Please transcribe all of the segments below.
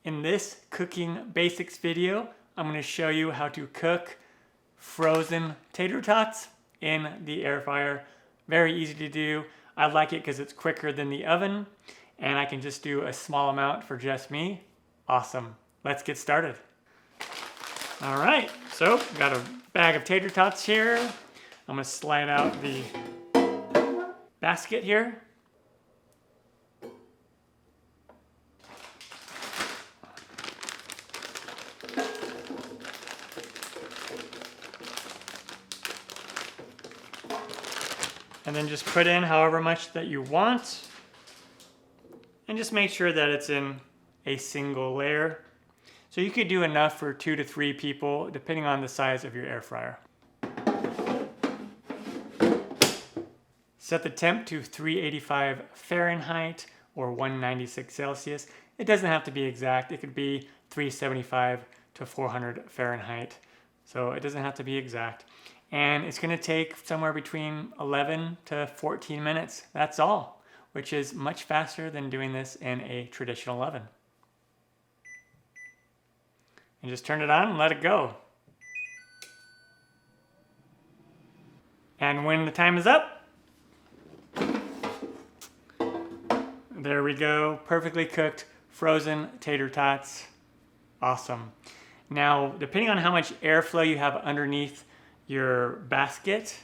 In this cooking basics video, I'm going to show you how to cook frozen tater tots in the air fryer. Very easy to do. I like it because it's quicker than the oven and I can just do a small amount for just me. Awesome. Let's get started. All right, so got a bag of tater tots here. I'm going to slide out the basket here. And then just put in however much that you want. And just make sure that it's in a single layer. So you could do enough for 2 to 3 people, depending on the size of your air fryer. Set the temp to 385 Fahrenheit or 196 Celsius. It doesn't have to be exact. It could be 375 to 400 Fahrenheit. So it doesn't have to be exact. And it's going to take somewhere between 11 to 14 minutes. That's all, which is much faster than doing this in a traditional oven. And just turn it on and let it go. And when the time is up, there we go, perfectly cooked frozen tater tots. Awesome. Now, depending on how much airflow you have underneath your basket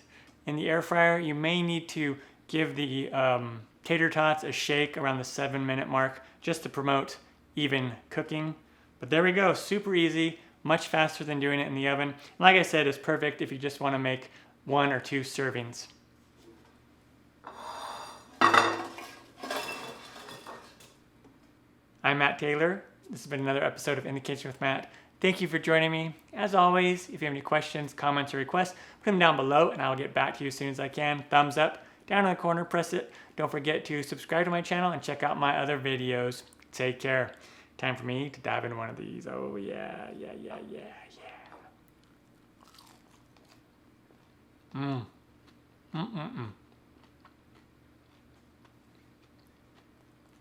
in the air fryer, you may need to give the tater tots a shake around the 7-minute mark just to promote even cooking. But there we go, super easy, much faster than doing it in the oven. Like I said, it's perfect if you just want to make 1 or 2 servings. I'm Matt Taylor. This has been another episode of In the Kitchen with Matt. Thank you for joining me. As always, if you have any questions, comments, or requests, put them down below and I'll get back to you as soon as I can. Thumbs up, down in the corner, press it. Don't forget to subscribe to my channel and check out my other videos. Take care. Time for me to dive into one of these. Oh yeah. Mm.